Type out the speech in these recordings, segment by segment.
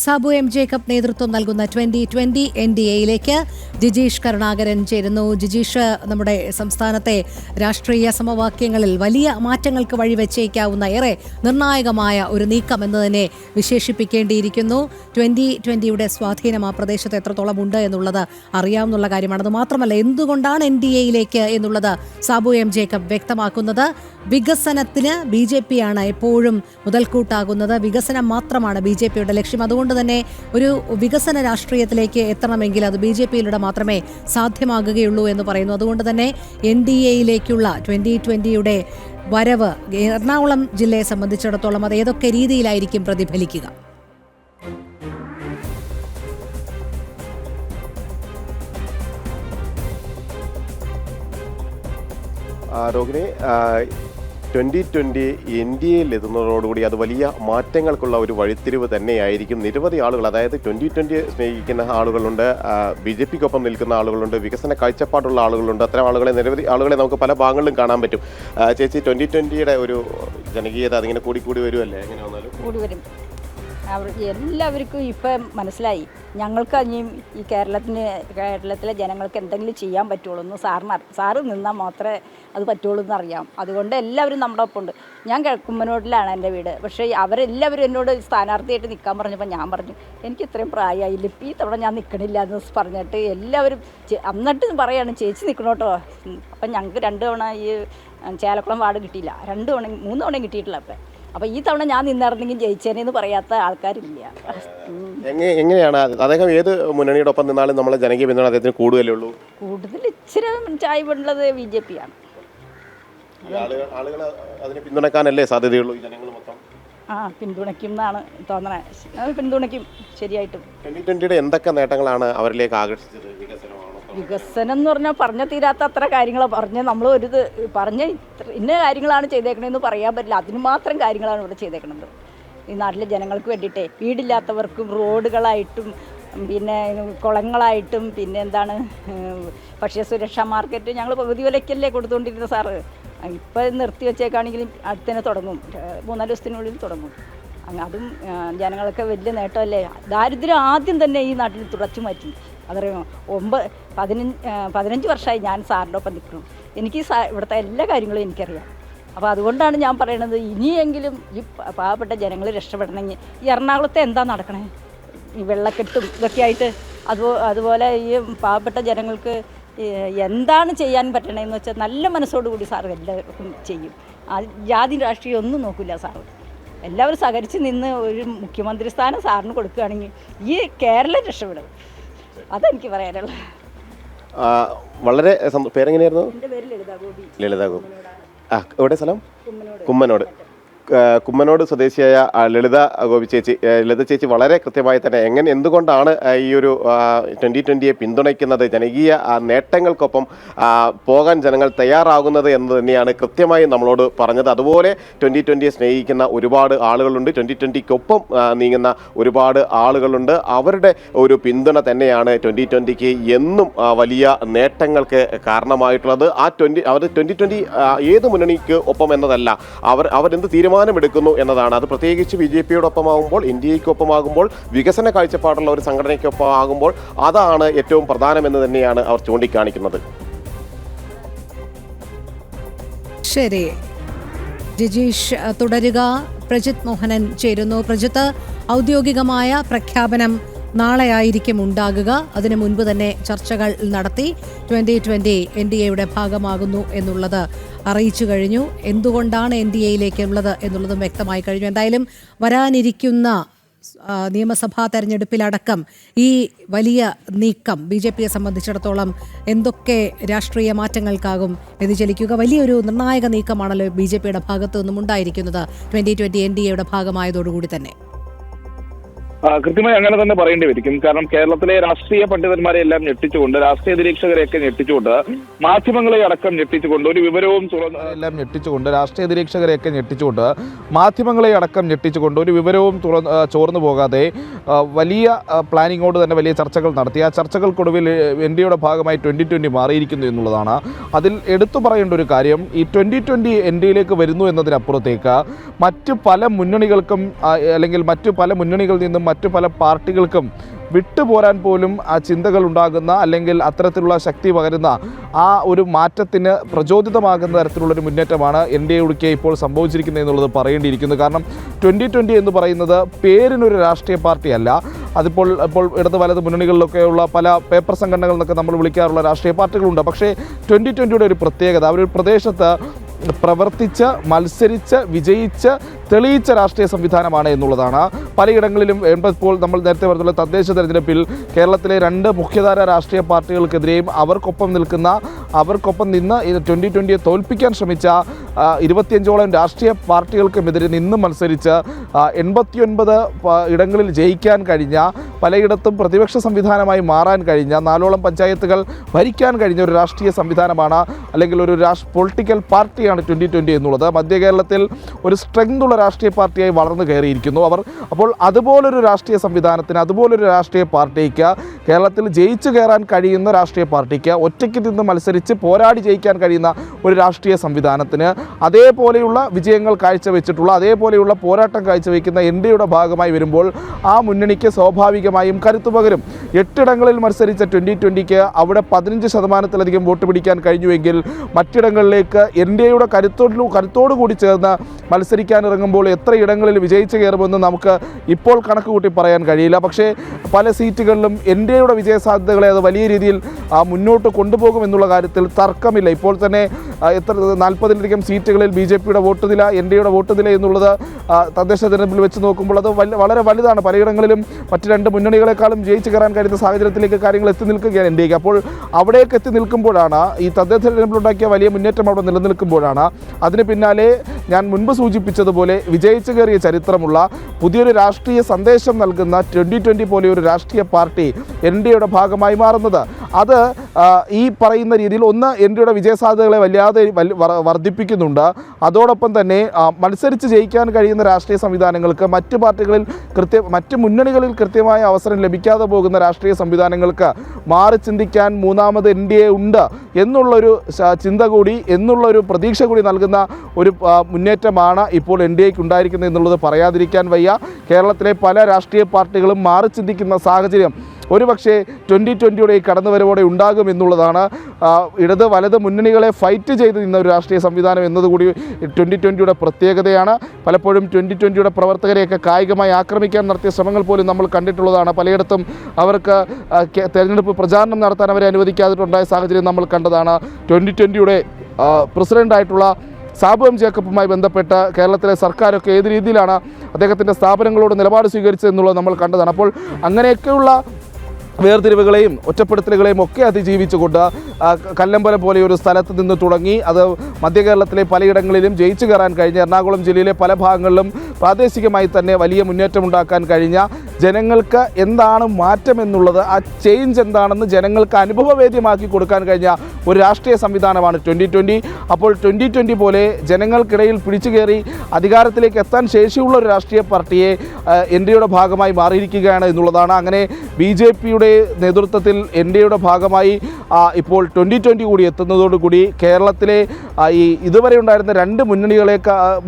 Sabu M Jacob നേതൃത്വം നൽകുന്ന 2020 NDAയിലേക്ക് ജിജീഷ് കരുണാകരൻ ചേരുന്നു. ജിജീഷ്, നമ്മുടെ സംസ്ഥാനത്തെ രാഷ്ട്രീയ സമവാക്യങ്ങളിൽ വലിയ മാറ്റങ്ങൾക്ക് വഴിവെച്ചേക്കാവുന്ന ഏറെ നിർണായകമായ ഒരു നീക്കം എന്ന് തന്നെ വിശേഷിപ്പിക്കേണ്ടിയിരിക്കുന്നു. 2020യുടെ സ്വാധീനം ആ പ്രദേശത്ത് എത്രത്തോളം ഉണ്ട് എന്നുള്ളത് അറിയാവുന്ന കാര്യമാണ്. അത് മാത്രമല്ല, എന്തുകൊണ്ടാണ് NDAയിലേക്ക് എന്നുള്ളത് സാബു എം ജേക്കബ് വ്യക്തമാക്കുന്നത്. വികസനത്തിന് BJP ആണ് എപ്പോഴും മുതൽക്കൂട്ടാകുന്നത്. വികസനം മാത്രമാണ് BJPയുടെ ലക്ഷ്യം. അതുകൊണ്ട് തന്നെ ഒരു വികസന രാഷ്ട്രീയത്തിലേക്ക് എത്തണമെങ്കിൽ അത് BJPയിലൂടെ മാത്രമേ സാധ്യമാകുകയുള്ളൂ എന്ന് പറയുന്നു. അതുകൊണ്ട് തന്നെ NDAയിലേക്കുള്ള 2020യുടെ വരവ് എറണാകുളം ജില്ലയെ സംബന്ധിച്ചിടത്തോളം അത് ഏതൊക്കെ രീതിയിലായിരിക്കും പ്രതിഫലിക്കുക? രോഹിണി, 2020 NDAയിൽ എത്തുന്നതോടുകൂടി അത് വലിയ മാറ്റങ്ങൾക്കുള്ള ഒരു വഴിത്തിരിവ് തന്നെയായിരിക്കും. നിരവധി ആളുകൾ, അതായത് 2020 സ്നേഹിക്കുന്ന ആളുകളുണ്ട്, BJPക്കൊപ്പം നിൽക്കുന്ന ആളുകളുണ്ട്, വികസന കാഴ്ചപ്പാടുള്ള ആളുകളുണ്ട്. അത്തരം ആളുകളെ, നിരവധി ആളുകളെ നമുക്ക് പല ഭാഗങ്ങളിലും കാണാൻ പറ്റും. ചേച്ചി, 2020യുടെ ഒരു ജനകീയത അതിങ്ങനെ കൂടി വരുമല്ലേ? എങ്ങനെ വന്നാലും കൂടി വരും. എല്ലാവർക്കും ഇപ്പം മനസ്സിലായി, ഞങ്ങൾക്ക് ഇനിയും ഈ കേരളത്തിലെ ജനങ്ങൾക്ക് എന്തെങ്കിലും ചെയ്യാൻ പറ്റുള്ളൂ എന്ന് സാറ് നിന്നാൽ മാത്രമേ അത് പറ്റുള്ളൂ എന്നറിയാം. അതുകൊണ്ട് എല്ലാവരും നമ്മുടെ ഒപ്പം ഉണ്ട്. ഞാൻ കുമ്മനോട്ടിലാണ് എൻ്റെ വീട്. പക്ഷേ അവരെല്ലാവരും എന്നോട് സ്ഥാനാർത്ഥിയായിട്ട് നിൽക്കാൻ പറഞ്ഞപ്പോൾ ഞാൻ പറഞ്ഞു, എനിക്ക് ഇത്രയും പ്രായമായില്ല, ഇപ്പം ഈ തവണ ഞാൻ നിൽക്കണില്ല എന്ന് പറഞ്ഞിട്ട് എല്ലാവരും എന്നിട്ട് പറയാണ്, ചേച്ചി നിൽക്കണോട്ടോ. അപ്പം ഞങ്ങൾക്ക് 2 തവണ ഈ ചേലക്കുളം വാർഡ് കിട്ടിയില്ല, 3 തവണയും കിട്ടിയിട്ടില്ല. അപ്പം ഈ തവണ ഞാൻ നിന്നിരുന്നെങ്കിൽ ജയിച്ചേനെന്ന് പറയാത്ത ആൾക്കാരില്ല. എങ്ങനെയാണ് അദ്ദേഹം ഏത് മുന്നണിയുടെ ഒപ്പം നിന്നാലും നമ്മളെ ജനകീയ പിന്തുണ അദ്ദേഹത്തിന് കൂടുതലേ ഉള്ളൂ? കൂടുതൽ ഇച്ചിരി ചായ്വുള്ളത് BJP ആണ്. ആളുകൾ അതിനെ പിന്തുണക്കാനല്ലേ സാധ്യതയുള്ളൂ? ജനങ്ങൾ മൊത്തം പിന്തുണയ്ക്കും എന്നാണ് തോന്നണേ. അത് പിന്തുണയ്ക്കും ശരിയായിട്ടും. 2020യുടെ എന്തൊക്കെ നേട്ടങ്ങളാണ് അവരിലേക്ക് ആകർഷിച്ചത്? വികസനം എന്ന് പറഞ്ഞാൽ പറഞ്ഞ തീരാത്ത അത്ര കാര്യങ്ങളാണ് പറഞ്ഞ് നമ്മൾ പറഞ്ഞ ഇന്ന കാര്യങ്ങളാണ് ചെയ്തേക്കണതെന്ന് പറയാൻ പറ്റില്ല. അതിന് മാത്രം കാര്യങ്ങളാണ് ഇവിടെ ചെയ്തേക്കണത്. ഈ നാട്ടിലെ ജനങ്ങൾക്ക് വേണ്ടിയിട്ടേ, വീടില്ലാത്തവർക്കും റോഡുകളായിട്ടും പിന്നെ കുളങ്ങളായിട്ടും പിന്നെ എന്താണ് ഭക്ഷ്യസുരക്ഷാ മാർക്കറ്റ് ഞങ്ങൾ പകുതി വിലയ്ക്കല്ലേ കൊടുത്തുകൊണ്ടിരുന്ന സാറ്. ഇപ്പം നിർത്തി വെച്ചേക്കാണെങ്കിലും അടുത്തന്നെ തുടങ്ങും, 3-4 ദിവസത്തിനുള്ളിൽ തുടങ്ങും. അതും ജനങ്ങൾക്ക് വലിയ നേട്ടമല്ലേ. ദാരിദ്ര്യം ആദ്യം തന്നെ ഈ നാട്ടിൽ തുടച്ചു മാറ്റി. അതറിയാമോ? 15 വർഷമായി ഞാൻ സാറിൻ്റെ ഒപ്പം നിൽക്കുന്നു. എനിക്ക് ഇവിടുത്തെ എല്ലാ കാര്യങ്ങളും എനിക്കറിയാം. അപ്പോൾ അതുകൊണ്ടാണ് ഞാൻ പറയണത്, ഇനിയെങ്കിലും ഈ പാവപ്പെട്ട ജനങ്ങൾ രക്ഷപ്പെടണമെങ്കിൽ ഈ എറണാകുളത്തെ എന്താ നടക്കണേ, ഈ വെള്ളക്കെട്ടും ഇതൊക്കെ ആയിട്ട് അതുപോലെ ഈ പാവപ്പെട്ട ജനങ്ങൾക്ക് എന്താണ് ചെയ്യാൻ പറ്റണതെന്ന് വെച്ചാൽ നല്ല മനസ്സോടുകൂടി സാറ് എല്ലാവർക്കും ചെയ്യും. ജാതി രാഷ്ട്രീയം ഒന്നും നോക്കില്ല സാറ്. എല്ലാവരും സഹകരിച്ച് നിന്ന് ഒരു മുഖ്യമന്ത്രി സ്ഥാനം സാറിന് കൊടുക്കുകയാണെങ്കിൽ ഈ കേരളം രക്ഷപ്പെടും. അതെനിക്ക് പറയാനുള്ളത്. വളരെ പേരെങ്ങനെയായിരുന്നു? എൻ്റെ പേര് ലളിത ഗോപി. എവിടെ സ്ഥലം? കുമ്മനോട് സ്വദേശിയായ ലളിത ചേച്ചി വളരെ കൃത്യമായി തന്നെ എന്തുകൊണ്ടാണ് ഈ ഒരു 2020യെ പിന്തുണയ്ക്കുന്നത്, ജനകീയ നേട്ടങ്ങൾക്കൊപ്പം പോകാൻ ജനങ്ങൾ തയ്യാറാകുന്നത് എന്ന് തന്നെയാണ് കൃത്യമായി നമ്മളോട് പറഞ്ഞത്. അതുപോലെ 2020യെ സ്നേഹിക്കുന്ന ഒരുപാട് ആളുകളുണ്ട്, 2020ക്കൊപ്പം നീങ്ങുന്ന ഒരുപാട് ആളുകളുണ്ട്. അവരുടെ ഒരു പിന്തുണ തന്നെയാണ് 2020ക്ക് എന്നും വലിയ നേട്ടങ്ങൾക്ക് കാരണമായിട്ടുള്ളത്. അവർ 2020 ഏത് മുന്നണിക്ക് ഒപ്പം എന്നതല്ല, അവരെന്ത് തീരുമാനമെടുക്കുന്നു എന്നതാണ്. അത് പ്രത്യേകിച്ച് BJPയോടൊപ്പമാകുമ്പോൾ, NDAയ്ക്കൊപ്പമാകുമ്പോൾ, വികസന കാഴ്ചപ്പാടുള്ള ഒരു സംഘടനയ്ക്കൊപ്പം ആകുമ്പോൾ അതാണ് ഏറ്റവും പ്രധാനമെന്ന് തന്നെയാണ് അവർ ചൂണ്ടിക്കാണിക്കുന്നത്. ശരി ജിജീഷ്, തുടരുക. പ്രജിത് മോഹനൻ ചേരുന്നു. പ്രജിത്ത്, ഔദ്യോഗികമായ പ്രഖ്യാപനം നാളെയായിരിക്കും ഉണ്ടാകുക. അതിനു മുൻപ് തന്നെ ചർച്ചകൾ നടത്തി 2020 NDAയുടെ ഭാഗമാകുന്നു എന്നുള്ളത് അറിയിച്ചു കഴിഞ്ഞു. എന്തുകൊണ്ടാണ് NDAയിലേക്കുള്ളത് എന്നുള്ളതും വ്യക്തമായി കഴിഞ്ഞു. എന്തായാലും വരാനിരിക്കുന്ന നിയമസഭാ തെരഞ്ഞെടുപ്പിലടക്കം ഈ വലിയ നീക്കം BJPയെ സംബന്ധിച്ചിടത്തോളം എന്തൊക്കെ രാഷ്ട്രീയ മാറ്റങ്ങൾക്കാകും വ്യതിചലിക്കുക? വലിയൊരു നിർണായക നീക്കമാണല്ലോ BJPയുടെ ഭാഗത്തു നിന്നും ഉണ്ടായിരിക്കുന്നത് 2020 NDAയുടെ ഭാഗമായതോടുകൂടി തന്നെ. കൃത്യമായി അങ്ങനെ തന്നെ പറയേണ്ടി വരും. കാരണം കേരളത്തിലെ രാഷ്ട്രീയ പണ്ഡിതന്മാരെ എല്ലാം ഞെട്ടിച്ചുകൊണ്ട്, രാഷ്ട്രീയ നിരീക്ഷകരെയൊക്കെ ഞെട്ടിച്ചുകൊണ്ട്, മാധ്യമങ്ങളെ അടക്കം ഞെട്ടിച്ചുകൊണ്ട്, ഒരു വിവരവും എല്ലാം ഞെട്ടിച്ചുകൊണ്ട്, രാഷ്ട്രീയ നിരീക്ഷകരെയൊക്കെ ഞെട്ടിച്ചുകൊണ്ട്, മാധ്യമങ്ങളെ അടക്കം ഞെട്ടിച്ചുകൊണ്ട്, ഒരു വിവരവും ചോർന്നു പോകാതെ വലിയ പ്ലാനിങ്ങോട് തന്നെ വലിയ ചർച്ചകൾ നടത്തി. ആ ചർച്ചകൾക്കൊടുവിൽ NDAയുടെ ഭാഗമായി 2020 മാറിയിരിക്കുന്നു എന്നുള്ളതാണ്. അതിൽ എടുത്തു പറയേണ്ട ഒരു കാര്യം, ഈ 2020 NDAയിലേക്ക് വരുന്നു എന്നതിനപ്പുറത്തേക്ക് മറ്റ് പല മുന്നണികൾക്കും അല്ലെങ്കിൽ മറ്റു പല മുന്നണികളിൽ നിന്നും മറ്റു പല പാർട്ടികൾക്കും വിട്ടുപോരാൻ പോലും ആ ചിന്തകൾ ഉണ്ടാകുന്ന അല്ലെങ്കിൽ അത്തരത്തിലുള്ള ശക്തി പകരുന്ന ആ ഒരു മാറ്റത്തിന് പ്രചോദിതമാകുന്ന തരത്തിലുള്ളൊരു മുന്നേറ്റമാണ് NDA ഇപ്പോൾ സംഭവിച്ചിരിക്കുന്നത് എന്നുള്ളത് പറയേണ്ടിയിരിക്കുന്നു. കാരണം 2020 എന്ന് പറയുന്നത് പേരിനൊരു രാഷ്ട്രീയ പാർട്ടിയല്ല. അതിപ്പോൾ ഇടത് വലത് മുന്നണികളിലൊക്കെയുള്ള പല പേപ്പർ സംഘടനകൾ എന്നൊക്കെ നമ്മൾ വിളിക്കാറുള്ള രാഷ്ട്രീയ പാർട്ടികളുണ്ട്. പക്ഷേ 2020 ഒരു പ്രത്യേകത അവരൊരു പ്രദേശത്ത് പ്രവർത്തിച്ച് മത്സരിച്ച് വിജയിച്ച് തെളിയിച്ച രാഷ്ട്രീയ സംവിധാനമാണ് എന്നുള്ളതാണ്. പലയിടങ്ങളിലും ഇപ്പോൾ നമ്മൾ നേരത്തെ പറഞ്ഞുള്ള തദ്ദേശ തെരഞ്ഞെടുപ്പിൽ കേരളത്തിലെ 2 മുഖ്യധാര രാഷ്ട്രീയ പാർട്ടികൾക്കെതിരെയും അവർക്കൊപ്പം നിന്ന് 2020 തോൽപ്പിക്കാൻ ശ്രമിച്ച 25ഓളം രാഷ്ട്രീയ പാർട്ടികൾക്കുമെതിരെ നിന്ന് മത്സരിച്ച് 89 ഇടങ്ങളിൽ ജയിക്കാൻ കഴിഞ്ഞ, പലയിടത്തും പ്രതിപക്ഷ സംവിധാനമായി മാറാൻ കഴിഞ്ഞ, 4ഓളം പഞ്ചായത്തുകൾ ഭരിക്കാൻ കഴിഞ്ഞ ഒരു രാഷ്ട്രീയ സംവിധാനമാണ് അല്ലെങ്കിൽ ഒരു പൊളിറ്റിക്കൽ പാർട്ടിയാണ് 2020 എന്നുള്ളത്. മധ്യ കേരളത്തിൽ ഒരു സ്ട്രെങ്ത് ഉള്ള രാഷ്ട്രീയ പാർട്ടിയായി വളർന്നു കയറിയിരിക്കുന്നു അവർ. അപ്പോൾ അതുപോലൊരു രാഷ്ട്രീയ സംവിധാനത്തിന്, അതുപോലൊരു രാഷ്ട്രീയ പാർട്ടിക്ക്, കേരളത്തിൽ ജയിച്ചു കയറാൻ കഴിയുന്ന രാഷ്ട്രീയ പാർട്ടിക്ക്, ഒറ്റയ്ക്ക് നിന്ന് മത്സരിച്ച് പോരാടി ജയിക്കാൻ കഴിയുന്ന ഒരു രാഷ്ട്രീയ സംവിധാനത്തിന്, അതേപോലെയുള്ള വിജയങ്ങൾ കാഴ്ചവെച്ചിട്ടുള്ള, അതേപോലെയുള്ള പോരാട്ടം കാഴ്ചവെക്കുന്ന NDAയുടെ ഭാഗമായി വരുമ്പോൾ ആ മുന്നണിക്ക് സ്വാഭാവികമായും കരുത്തു പകരും. 8 ഇടങ്ങളിൽ മത്സരിച്ച 2020 അവിടെ 15% വോട്ട് പിടിക്കാൻ കഴിഞ്ഞുവെങ്കിൽ മറ്റിടങ്ങളിലേക്ക് NDAയുടെ കരുത്തോടുകൂടി ചേർന്ന് മത്സരിക്കാനിറങ്ങുമ്പോൾ എത്ര ഇടങ്ങളിൽ വിജയിച്ചു കയറുമെന്ന് നമുക്ക് ഇപ്പോൾ കണക്ക് കൂട്ടി പറയാൻ കഴിയില്ല. പക്ഷേ പല സീറ്റുകളിലും NDAയുടെ വിജയസാധ്യതകളെ അത് വലിയ രീതിയിൽ മുന്നോട്ട് കൊണ്ടുപോകുമെന്നുള്ള കാര്യത്തിൽ തർക്കമില്ല. ഇപ്പോൾ തന്നെ 40-ലധികം സീറ്റുകളിൽ BJPയുടെ വോട്ട് നില, NDAയുടെ വോട്ട് നില എന്നുള്ളത് തദ്ദേശ തെരഞ്ഞെടുപ്പിൽ വെച്ച് നോക്കുമ്പോൾ അത് വളരെ വലുതാണ്. പലയിടങ്ങളിലും മറ്റ് 2 മുന്നണികളെക്കാളും ജയിച്ചു കയറാൻ കഴിയുന്ന സാഹചര്യത്തിലേക്ക് കാര്യങ്ങൾ എത്തി നിൽക്കുകയാണ് NDAക്ക്. അപ്പോൾ അവിടേക്ക് എത്തി നിൽക്കുമ്പോഴാണ് ഈ തദ്ദേശ തെരഞ്ഞെടുപ്പിലുണ്ടാക്കിയ വലിയ മുന്നേറ്റം അവിടെ നിലനിൽക്കുമ്പോഴാണ് അതിന് പിന്നാലെ ഞാൻ മുൻപ് സൂചിപ്പിച്ചതുപോലെ വിജയിച്ചു കയറിയ ചരിത്രമുള്ള പുതിയൊരു രാഷ്ട്രീയ സന്ദേശം നൽകുന്ന 2020 പോലെ ഒരു രാഷ്ട്രീയ പാർട്ടി NDAയുടെ ഭാഗമായി മാറുന്നത്. അത് ഈ പറയുന്ന രീതിയിൽ ഒന്ന് NDAയുടെ വിജയസാധ്യതകളെ വല്ലാതെ വർദ്ധിപ്പിക്കുന്നുണ്ട്. അതോടൊപ്പം തന്നെ മത്സരിച്ച് ജയിക്കാൻ കഴിയുന്ന രാഷ്ട്രീയ സംവിധാനങ്ങൾക്ക് മറ്റ് മുന്നണികളിൽ കൃത്യമായ അവസരം ലഭിക്കാതെ പോകുന്ന രാഷ്ട്രീയ സംവിധാനങ്ങൾക്ക് മാറി ചിന്തിക്കാൻ മൂന്നാമത് NDA ഉണ്ട് എന്നുള്ളൊരു ചിന്ത കൂടി, എന്നുള്ളൊരു പ്രതീക്ഷ കൂടി നൽകുന്ന ഒരു മുന്നേറ്റമാണ് ഇപ്പോൾ NDAക്ക് ഉണ്ടായിരിക്കുന്നത് എന്നുള്ളത് പറയാതിരിക്കാൻ വയ്യ. കേരളത്തിലെ പല രാഷ്ട്രീയ പാർട്ടികളും മാറി ചിന്തിക്കുന്ന സാഹചര്യം ഒരുപക്ഷെ 2020യുടെ ഈ കടന്നുവരവോടെ ഉണ്ടാകുമെന്നുള്ളതാണ്. ഇടത് വലത് മുന്നണികളെ ഫൈറ്റ് ചെയ്ത് നിന്ന ഒരു രാഷ്ട്രീയ സംവിധാനം എന്നതുകൂടി 2020യുടെ പ്രത്യേകതയാണ്. പലപ്പോഴും 2020യുടെ പ്രവർത്തകരെയൊക്കെ കായികമായി ആക്രമിക്കാൻ നടത്തിയ ശ്രമങ്ങൾ പോലും നമ്മൾ കണ്ടിട്ടുള്ളതാണ്. പലയിടത്തും അവർക്ക് തെരഞ്ഞെടുപ്പ് പ്രചാരണം നടത്താൻ അവരെ അനുവദിക്കാതിട്ടുണ്ടായ സാഹചര്യം നമ്മൾ കണ്ടതാണ്. 2020യുടെ പ്രസിഡൻ്റായിട്ടുള്ള സാബു എം ജേക്കബുമായി ബന്ധപ്പെട്ട് കേരളത്തിലെ സർക്കാരൊക്കെ ഏത് രീതിയിലാണ് അദ്ദേഹത്തിൻ്റെ സ്ഥാപനങ്ങളോട് നിലപാട് സ്വീകരിച്ചതെന്നുള്ളത് നമ്മൾ കണ്ടതാണ്. അപ്പോൾ അങ്ങനെയൊക്കെയുള്ള വേർതിരിവുകളെയും ഒറ്റപ്പെടുത്തലുകളെയും ഒക്കെ അതിജീവിച്ചുകൊണ്ട് കല്ലമ്പലം പോലെ ഒരു സ്ഥലത്ത് നിന്ന് തുടങ്ങി അത് മധ്യ കേരളത്തിലെ പലയിടങ്ങളിലും ജയിച്ചു കയറാൻ കഴിഞ്ഞ, എറണാകുളം ജില്ലയിലെ പല ഭാഗങ്ങളിലും പ്രാദേശികമായി തന്നെ വലിയ മുന്നേറ്റമുണ്ടാക്കാൻ കഴിഞ്ഞ, ജനങ്ങൾക്ക് എന്താണ് മാറ്റം എന്നുള്ളത്, ആ ചേഞ്ച് എന്താണെന്ന് ജനങ്ങൾക്ക് അനുഭവവേദ്യമാക്കി കൊടുക്കാൻ കഴിഞ്ഞ ഒരു രാഷ്ട്രീയ സംവിധാനമാണ് 2020. അപ്പോൾ 2020 പോലെ ജനങ്ങൾക്കിടയിൽ പിടിച്ചു കയറി അധികാരത്തിലേക്ക് എത്താൻ ശേഷിയുള്ള ഒരു രാഷ്ട്രീയ പാർട്ടിയെ NDAയുടെ ഭാഗമായി മാറിയിരിക്കുകയാണ് എന്നുള്ളതാണ്. അങ്ങനെ BJPയുടെ നേതൃത്വത്തിൽ NDAയുടെ ഭാഗമായി ഇപ്പോൾ 2020 കൂടി എത്തുന്നതോടുകൂടി കേരളത്തിലെ ഈ ഇതുവരെ ഉണ്ടായിരുന്ന 2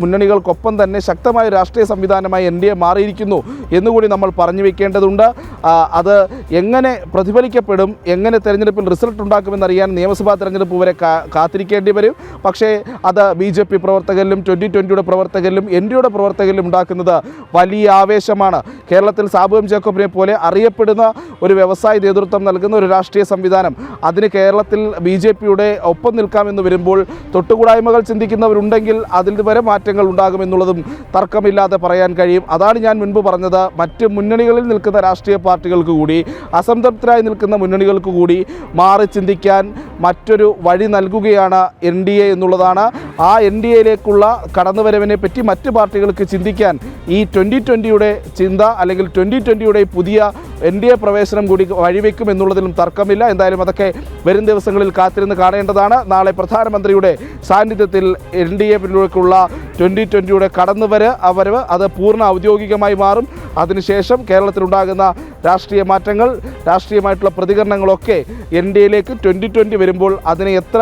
മുന്നണികൾക്കൊപ്പം തന്നെ ശക്തമായ രാഷ്ട്രീയ സംവിധാനമായി NDA മാറിയിരിക്കുന്നു എന്നുകൂടി നമ്മൾ പറഞ്ഞു വെക്കേണ്ടതുണ്ട്. അത് എങ്ങനെ പ്രതിഫലിക്കപ്പെടും, എങ്ങനെ തെരഞ്ഞെടുപ്പിൽ റിസൾട്ട് ഉണ്ടാക്കുമെന്നറിയാൻ നിയമസഭാ തെരഞ്ഞെടുപ്പ് വരെ കാത്തിരിക്കേണ്ടി വരും. പക്ഷേ അത് BJP പ്രവർത്തകരിലും 2020യുടെ പ്രവർത്തകരിലും NDAയുടെ പ്രവർത്തകരിലും ഉണ്ടാക്കുന്നത് വലിയ ആവേശമാണ്. കേരളത്തിൽ സാബു എം ജേക്കബിനെ പോലെ അറിയപ്പെടുന്ന ഒരു വ്യവസായ നേതൃത്വം നൽകുന്ന ഒരു രാഷ്ട്രീയ സംവിധാനം, അതിന് കേരളത്തിൽ BJPയുടെ ഒപ്പം നിൽക്കാമെന്ന് വരുമ്പോൾ തൊട്ടുകൂടായ്മകൾ ചിന്തിക്കുന്നവരുണ്ടെങ്കിൽ അതിൽ വരെ മാറ്റങ്ങൾ ഉണ്ടാകുമെന്നുള്ളതും തർക്കമില്ലാതെ പറയാൻ കഴിയും. അതാണ് ഞാൻ മുൻപ് പറഞ്ഞത്. മറ്റ് മുന്നണികളിൽ നിൽക്കുന്ന രാഷ്ട്രീയ പാർട്ടികൾക്ക് കൂടി, അസംതൃപ്തരായി നിൽക്കുന്ന മുന്നണികൾക്ക് കൂടി മാറി ചിന്തിക്കാൻ മറ്റൊരു വഴി നൽകുകയാണ് NDA എന്നുള്ളതാണ്. ആ NDAയിലേക്കുള്ള കടന്നുവരവിനെ പറ്റി മറ്റ് പാർട്ടികൾക്ക് ചിന്തിക്കാൻ ഈ 2020യുടെ ചിന്ത അല്ലെങ്കിൽ 2020യുടെ പുതിയ NDA പ്രവേശനം കൂടി വഴിവെക്കും എന്നുള്ളതിലും തർക്കമില്ല. എന്തായാലും അതൊക്കെ വരും ദിവസങ്ങളിൽ കാത്തിരുന്ന് കാണേണ്ടതാണ്. നാളെ പ്രധാനമന്ത്രിയുടെ സാന്നിധ്യത്തിൽ NDAയിലേക്കുള്ള 2020യുടെ കടന്നുവരവ് അത് പൂർണ്ണ ഔദ്യോഗികമായി മാറും. അതിനുശേഷം കേരളത്തിലുണ്ടാകുന്ന രാഷ്ട്രീയ മാറ്റങ്ങൾ, രാഷ്ട്രീയമായിട്ടുള്ള പ്രതികരണങ്ങളൊക്കെ NDAയിലേക്ക് 2020 വരുമ്പോൾ അതിനെ എത്ര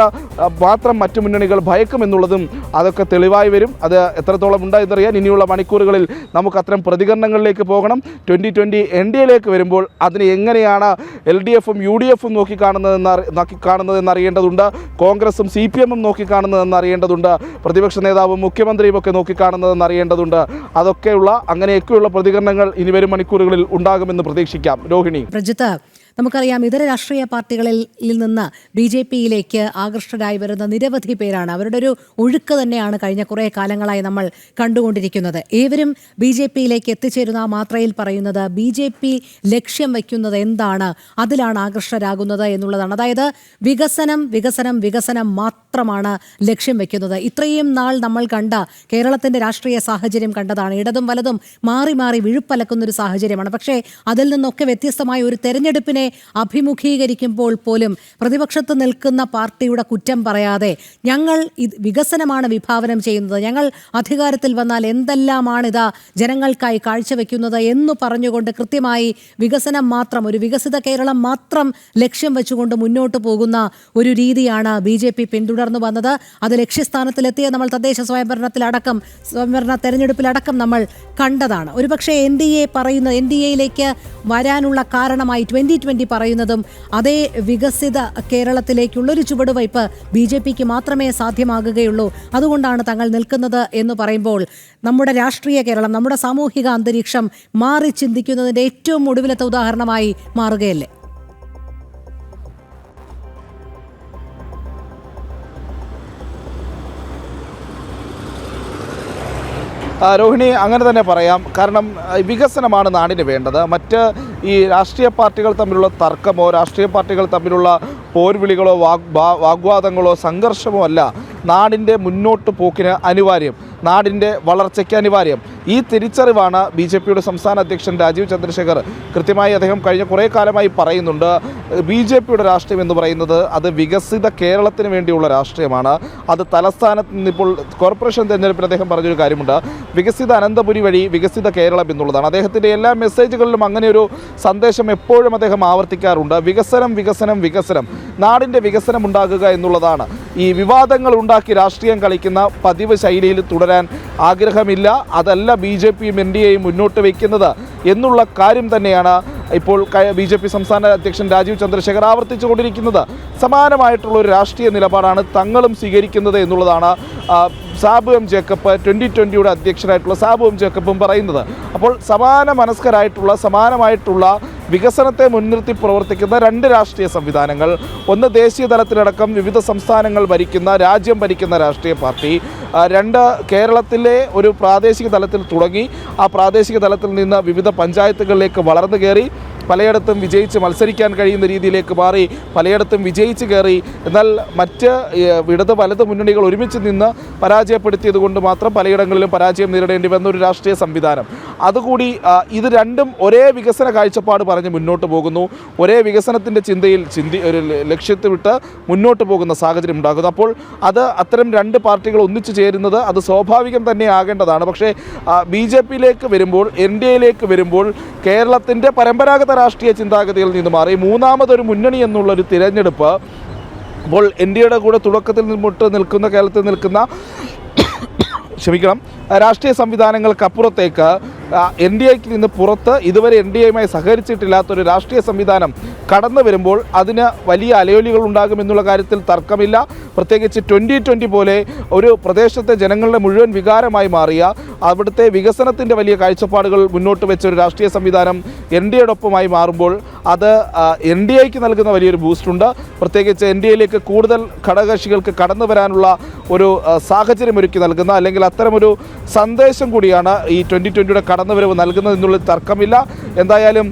മാത്രം മറ്റു മുന്നണികൾ ഭയക്കുമെന്നുള്ളതും അതൊക്കെ തെളിവായി വരും. അത് എത്രത്തോളം ഉണ്ടായെന്നറിയാൻ ഇനിയുള്ള മണിക്കൂറുകളിൽ നമുക്ക് അത്തരം പ്രതികരണങ്ങളിലേക്ക് പോകണം. 2020 NDAയിലേക്ക് വരുമ്പോൾ അതിനെ എങ്ങനെയാണ് LDFും UDFും നോക്കിക്കാണുന്നതെന്ന് അറിയേണ്ടതുണ്ട്. കോൺഗ്രസും CPMും നോക്കിക്കാണുന്നതെന്ന് അറിയേണ്ടതുണ്ട്. പ്രതിപക്ഷ നേതാവും മുഖ്യമന്ത്രിയും ഒക്കെ നോക്കിക്കാണുന്നതെന്ന് അറിയേണ്ടതുണ്ട്. അതൊക്കെയുള്ള അങ്ങനെയൊക്കെയുള്ള പ്രതികരണങ്ങൾ ഇനി വരും മണിക്കൂറുകളിൽ ഉണ്ടാകുമെന്ന് പ്രതീക്ഷിക്കാം. രോഹിണി, പ്രജിത്ത്, നമുക്കറിയാം ഇതര രാഷ്ട്രീയ പാർട്ടികളിൽ നിന്ന് BJPയിലേക്ക് ആകൃഷ്ടരായി വരുന്ന നിരവധി പേരാണ്. അവരുടെ ഒരു ഒഴുക്ക് തന്നെയാണ് കഴിഞ്ഞ കുറേ കാലങ്ങളായി നമ്മൾ കണ്ടുകൊണ്ടിരിക്കുന്നത്. ഏവരും BJPയിലേക്ക് എത്തിച്ചേരുന്ന ആ മാത്രയിൽ പറയുന്നത് BJP ലക്ഷ്യം വയ്ക്കുന്നത് എന്താണ്, അതിലാണ് ആകൃഷ്ടരാകുന്നത് എന്നുള്ളതാണ്. അതായത് വികസനം വികസനം വികസനം മാത്രമാണ് ലക്ഷ്യം വയ്ക്കുന്നത്. ഇത്രയും നാൾ നമ്മൾ കണ്ട കേരളത്തിൻ്റെ രാഷ്ട്രീയ സാഹചര്യം കണ്ടതാണ്. ഇടതും വലതും മാറി മാറി വിഴുപ്പലക്കുന്നൊരു സാഹചര്യമാണ്. പക്ഷേ അതിൽ നിന്നൊക്കെ വ്യത്യസ്തമായ ഒരു തെരഞ്ഞെടുപ്പിനെ അഭിമുഖീകരിക്കുമ്പോൾ പോലും പ്രതിപക്ഷത്ത് നിൽക്കുന്ന പാർട്ടിയുടെ കുറ്റം പറയാതെ ഞങ്ങൾ വികസനമാണ് വിഭാവനം ചെയ്യുന്നത്, ഞങ്ങൾ അധികാരത്തിൽ വന്നാൽ എന്തെല്ലാമാണിതാ ജനങ്ങൾക്കായി കാഴ്ചവെക്കുന്നത് എന്ന് പറഞ്ഞുകൊണ്ട് കൃത്യമായി വികസനം മാത്രം, ഒരു വികസിത കേരളം മാത്രം ലക്ഷ്യം വെച്ചുകൊണ്ട് മുന്നോട്ട് പോകുന്ന ഒരു രീതിയാണ് BJP പിന്തുടർന്നു വന്നത്. അത് ലക്ഷ്യസ്ഥാനത്തിലെത്തിയ നമ്മൾ തദ്ദേശ സ്വയംഭരണ തെരഞ്ഞെടുപ്പിലടക്കം നമ്മൾ കണ്ടതാണ്. ഒരുപക്ഷെ NDAയിലേക്ക് വരാനുള്ള കാരണമായി 2020 പറയുന്നതും അതേ വികസിത കേരളത്തിലേക്കുള്ളൊരു ചുവടുവയ്പ് BJPക്ക് മാത്രമേ സാധ്യമാകുകയുള്ളൂ, അതുകൊണ്ടാണ് തങ്ങൾ നിൽക്കുന്നത് എന്ന് പറയുമ്പോൾ നമ്മുടെ രാഷ്ട്രീയ കേരളം, നമ്മുടെ സാമൂഹിക അന്തരീക്ഷം മാറി ചിന്തിക്കുന്നതിൻ്റെ ഏറ്റവും ഒടുവിലത്തെ ഉദാഹരണമായി മാറുകയല്ലേ? രോഹിണി, അങ്ങനെ തന്നെ പറയാം. കാരണം വികസനമാണ് നാടിന് വേണ്ടത്. മറ്റ് ഈ രാഷ്ട്രീയ പാർട്ടികൾ തമ്മിലുള്ള തർക്കമോ രാഷ്ട്രീയ പാർട്ടികൾ തമ്മിലുള്ള പോർവിളികളോ വാഗ്വാദങ്ങളോ സംഘർഷമോ അല്ല നാടിൻ്റെ മുന്നോട്ട് പോക്കിന് അനിവാര്യം, നാടിൻ്റെ വളർച്ചയ്ക്ക് അനിവാര്യം. ഈ തിരിച്ചറിവാണ് BJPയുടെ സംസ്ഥാന അധ്യക്ഷൻ രാജീവ് ചന്ദ്രശേഖർ കൃത്യമായി അദ്ദേഹം കഴിഞ്ഞ കുറേ കാലമായി പറയുന്നുണ്ട്. BJPയുടെ രാഷ്ട്രീയം എന്ന് പറയുന്നത് അത് വികസിത കേരളത്തിന് വേണ്ടിയുള്ള രാഷ്ട്രീയമാണ്. അത് തലസ്ഥാനത്ത് നിന്നിപ്പോൾ കോർപ്പറേഷൻ തെരഞ്ഞെടുപ്പിൽ അദ്ദേഹം പറഞ്ഞൊരു കാര്യമുണ്ട്, വികസിത അനന്തപുരി വഴി വികസിത കേരളം എന്നുള്ളതാണ്. അദ്ദേഹത്തിൻ്റെ എല്ലാ മെസ്സേജുകളിലും അങ്ങനെ ഒരു സന്ദേശം എപ്പോഴും അദ്ദേഹം ആവർത്തിക്കാറുണ്ട്. വികസനം വികസനം വികസനം, നാടിൻ്റെ വികസനം ഉണ്ടാകുക എന്നുള്ളതാണ്. ഈ വിവാദങ്ങൾ ഉണ്ടാക്കി രാഷ്ട്രീയം കളിക്കുന്ന പതിവ് ശൈലിയിൽ തുടരാൻ ആഗ്രഹമില്ല. അതല്ല BJPയും NDAയും മുന്നോട്ട് വയ്ക്കുന്നത് എന്നുള്ള കാര്യം തന്നെയാണ് ഇപ്പോൾ BJP സംസ്ഥാന അധ്യക്ഷൻ രാജീവ് ചന്ദ്രശേഖർ ആവർത്തിച്ചുകൊണ്ടിരിക്കുന്നത്. സമാനമായിട്ടുള്ള ഒരു രാഷ്ട്രീയ നിലപാടാണ് തങ്ങളും സ്വീകരിക്കുന്നത് എന്നുള്ളതാണ് സാബു എം ജേക്കബ്, 2020യുടെ അധ്യക്ഷനായിട്ടുള്ള സാബു എം ജേക്കബും പറയുന്നത്. അപ്പോൾ സമാനമായിട്ടുള്ള വികസനത്തെ മുൻനിർത്തി പ്രവർത്തിക്കുന്ന രണ്ട് രാഷ്ട്രീയ സംവിധാനങ്ങൾ, ഒന്ന് ദേശീയ തലത്തിലടക്കം വിവിധ സംസ്ഥാനങ്ങൾ ഭരിക്കുന്ന, രാജ്യം ഭരിക്കുന്ന രാഷ്ട്രീയ പാർട്ടി, രണ്ട് കേരളത്തിലെ ഒരു പ്രാദേശിക തലത്തിൽ തുടങ്ങി ആ പ്രാദേശിക തലത്തിൽ നിന്ന് വിവിധ പഞ്ചായത്തുകളിലേക്ക് വളർന്നു കയറി പലയിടത്തും വിജയിച്ച് മത്സരിക്കാൻ കഴിയുന്ന രീതിയിലേക്ക് മാറി, പലയിടത്തും വിജയിച്ച് കയറി. എന്നാൽ മറ്റ് ഇടത് വലത് മുന്നണികൾ ഒരുമിച്ച് നിന്ന് പരാജയപ്പെടുത്തിയത് കൊണ്ട് മാത്രം പലയിടങ്ങളിലും പരാജയം നേരിടേണ്ടി വന്ന ഒരു രാഷ്ട്രീയ സംവിധാനം. അതുകൂടി ഇത് രണ്ടും ഒരേ വികസന കാഴ്ചപ്പാട് പറഞ്ഞ് മുന്നോട്ട് പോകുന്നു, ഒരേ വികസനത്തിൻ്റെ ഒരു ലക്ഷ്യത്തെ വിട്ട് മുന്നോട്ട് പോകുന്ന സാഹചര്യം ഉണ്ടാകുന്നു. അപ്പോൾ അത്തരം രണ്ട് പാർട്ടികൾ ഒന്നിച്ചു ചേരുന്നത് അത് സ്വാഭാവികം തന്നെ ആകേണ്ടതാണ്. പക്ഷേ BJPയിലേക്ക് വരുമ്പോൾ, NDAയിലേക്ക് വരുമ്പോൾ കേരളത്തിൻ്റെ പരമ്പരാഗത രാഷ്ട്രീയ ചിന്താഗതിയിൽ നിന്ന് മാറി മൂന്നാമതൊരു മുന്നണി എന്നുള്ളൊരു തിരഞ്ഞെടുപ്പ് ഇപ്പോൾ NDAയുടെ കൂടെ തുടക്കത്തിൽ കേരളത്തിൽ നിൽക്കുന്ന രാഷ്ട്രീയ സംവിധാനങ്ങൾക്കപ്പുറത്തേക്ക് NDAയ്ക്ക് നിന്ന് പുറത്ത് ഇതുവരെ NDAയുമായി സഹകരിച്ചിട്ടില്ലാത്തൊരു രാഷ്ട്രീയ സംവിധാനം കടന്നു വരുമ്പോൾ അതിന് വലിയ അലയൊലികൾ ഉണ്ടാകുമെന്നുള്ള കാര്യത്തിൽ തർക്കമില്ല. പ്രത്യേകിച്ച് 2020 പോലെ ഒരു പ്രദേശത്തെ ജനങ്ങളുടെ മുഴുവൻ വികാരമായി മാറിയ, അവിടുത്തെ വികസനത്തിൻ്റെ വലിയ കാഴ്ചപ്പാടുകൾ മുന്നോട്ട് വെച്ച ഒരു രാഷ്ട്രീയ സംവിധാനം NDAയോടൊപ്പമായി മാറുമ്പോൾ അത് NDAയ്ക്ക് നൽകുന്ന വലിയൊരു ബൂസ്റ്റുണ്ട്. പ്രത്യേകിച്ച് NDAയിലേക്ക് കൂടുതൽ ഘടകകക്ഷികൾക്ക് കടന്നു വരാനുള്ള ഒരു സാഹചര്യം ഒരുക്കി നൽകുന്ന, അല്ലെങ്കിൽ അത്തരമൊരു സന്ദേശം കൂടിയാണ് ഈ 2020യുടെ കടന്നുവരവ് നൽകുന്നത് എന്നുള്ള തർക്കമില്ല. എന്തായാലും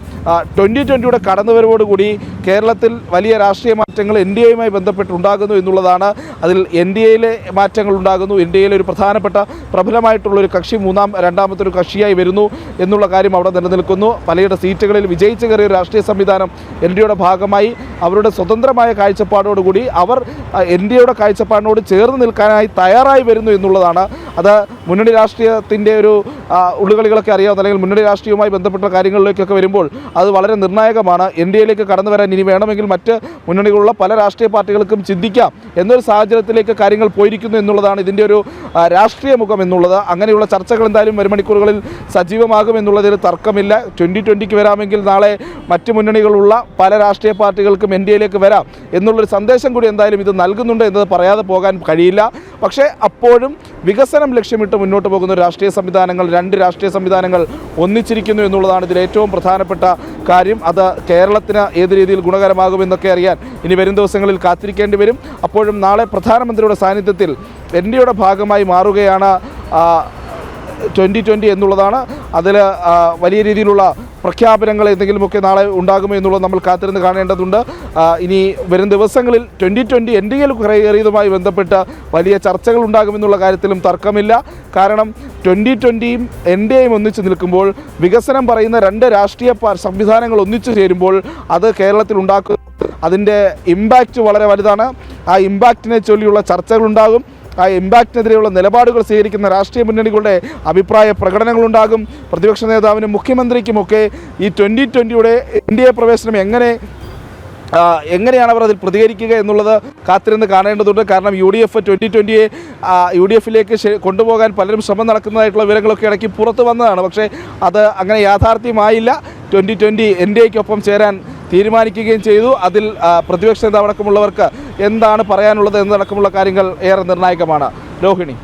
2020യുടെ കടന്നുവരവോടുകൂടി കേരളത്തിൽ വലിയ രാഷ്ട്രീയ മാറ്റങ്ങൾ NDAയുമായി ബന്ധപ്പെട്ടുണ്ടാകുന്നു എന്നുള്ളതാണ്. അതിൽ NDAയിലെ മാറ്റങ്ങൾ ഉണ്ടാകുന്നു. NDAയിലെ ഒരു പ്രധാനപ്പെട്ട പ്രബലമായിട്ടുള്ളൊരു കക്ഷി രണ്ടാമത്തെ ഒരു കക്ഷിയായി വരുന്നു എന്നുള്ള കാര്യം അവിടെ നിലനിൽക്കുന്നു. പലയുടെ സീറ്റുകളിൽ വിജയിച്ചു കയറിയ രാഷ്ട്രീയ സംവിധാനം NDAയുടെ ഭാഗമായി അവരുടെ സ്വതന്ത്രമായ കാഴ്ചപ്പാടോടുകൂടി അവർ NDAയുടെ കാഴ്ചപ്പാടിനോട് ചേർന്ന് നിൽക്കാനായി തയ്യാറായി വരുന്നു എന്നുള്ളതാണ്. അത് മുന്നണി രാഷ്ട്രീയത്തിൻ്റെ ഒരു ഉള്ളുകളികളൊക്കെ അറിയാവുന്ന, അല്ലെങ്കിൽ മുന്നണി രാഷ്ട്രീയവുമായി ബന്ധപ്പെട്ട കാര്യങ്ങളിലേക്കൊക്കെ വരുമ്പോൾ അത് വളരെ നിർണായകമാണ്. NDAയിലേക്ക് കടന്നു വരാൻ ഇനി വേണമെങ്കിൽ മറ്റ് മുന്നണികളുള്ള പല രാഷ്ട്രീയ പാർട്ടികൾക്കും ചിന്തിക്കാം എന്നൊരു സാഹചര്യത്തിലേക്ക് കാര്യങ്ങൾ പോയിരിക്കുന്നു എന്നുള്ളതാണ് ഇതിൻ്റെ ഒരു രാഷ്ട്രീയ മുഖം എന്നുള്ളത്. അങ്ങനെയുള്ള ചർച്ചകൾ എന്തായാലും വരും മണിക്കൂറുകളിൽ സജീവമാകും എന്നുള്ളതിൽ തർക്കമില്ല. 2020 വരാമെങ്കിൽ നാളെ മറ്റ് മുന്നണികളുള്ള പല രാഷ്ട്രീയ പാർട്ടികൾക്കും NDAയിലേക്ക് വരാം എന്നുള്ളൊരു സന്ദേശം കൂടി എന്തായാലും ഇത് നൽകുന്നുണ്ട് എന്നത് പറയാതെ പോകാൻ കഴിയില്ല. പക്ഷേ അപ്പോഴും വികസനം ലക്ഷ്യമിട്ട് മുന്നോട്ട് പോകുന്ന രാഷ്ട്രീയ സംവിധാനങ്ങൾ, രണ്ട് രാഷ്ട്രീയ സംവിധാനങ്ങൾ ഒന്നിച്ചിരിക്കുന്നു എന്നുള്ളതാണ് ഇതിൽ ഏറ്റവും പ്രധാനപ്പെട്ട കാര്യം. അത് കേരളത്തിന് ഏത് രീതിയിൽ ഗുണകരമാകുമെന്നൊക്കെ അറിയാൻ ഇനി വരും ദിവസങ്ങളിൽ കാത്തിരിക്കേണ്ടി വരും. അപ്പോഴും നാളെ പ്രധാനമന്ത്രിയുടെ സാന്നിധ്യത്തിൽ NDAയുടെ ഭാഗമായി മാറുകയാണ് 2020 എന്നുള്ളതാണ്. അതിൽ വലിയ രീതിയിലുള്ള പ്രഖ്യാപനങ്ങൾ എന്തെങ്കിലുമൊക്കെ നാളെ ഉണ്ടാകുമോ എന്നുള്ളത് നമ്മൾ കാത്തിരുന്ന് കാണേണ്ടതുണ്ട്. ഇനി വരും ദിവസങ്ങളിൽ 2020 NDAയിൽ കയറിയതുമായി ബന്ധപ്പെട്ട് വലിയ ചർച്ചകൾ ഉണ്ടാകുമെന്നുള്ള കാര്യത്തിലും തർക്കമില്ല. കാരണം 2020യും NDAയും ഒന്നിച്ചു നിൽക്കുമ്പോൾ, വികസനം പറയുന്ന രണ്ട് രാഷ്ട്രീയ സംവിധാനങ്ങൾ ഒന്നിച്ചു ചേരുമ്പോൾ അത് കേരളത്തിൽ ഉണ്ടാക്കുന്ന അതിൻ്റെ ഇമ്പാക്റ്റ് വളരെ വലുതാണ്. ആ ഇമ്പാക്റ്റിനെ ചൊല്ലിയുള്ള ചർച്ചകളുണ്ടാകും. ആ ഇമ്പാക്റ്റിനെതിരെയുള്ള നിലപാടുകൾ സ്വീകരിക്കുന്ന രാഷ്ട്രീയ മുന്നണികളുടെ അഭിപ്രായ പ്രകടനങ്ങളുണ്ടാകും. പ്രതിപക്ഷ നേതാവിനും മുഖ്യമന്ത്രിക്കുമൊക്കെ ഈ 2020യുടെ NDA പ്രവേശനം എങ്ങനെയാണ് അവർ അതിൽ പ്രതികരിക്കുക എന്നുള്ളത് കാത്തിരുന്ന് കാണേണ്ടതുണ്ട്. കാരണം UDF 2020യെ UDFിലേക്ക് കൊണ്ടുപോകാൻ പലരും ശ്രമം നടക്കുന്നതായിട്ടുള്ള വിവരങ്ങളൊക്കെ ഇടയ്ക്ക് പുറത്തു വന്നതാണ്. പക്ഷേ അത് അങ്ങനെ യാഥാർത്ഥ്യമായില്ല. 2020 NDAയ്ക്കൊപ്പം ചേരാൻ തീരുമാനിക്കുകയും ചെയ്തു. അതിൽ പ്രതിപക്ഷ നേതാവടക്കമുള്ളവർക്ക് എന്താണ് പറയാനുള്ളത് എന്നതടക്കമുള്ള കാര്യങ്ങൾ ഏറെ നിർണായകമാണ്. രോഹിണി.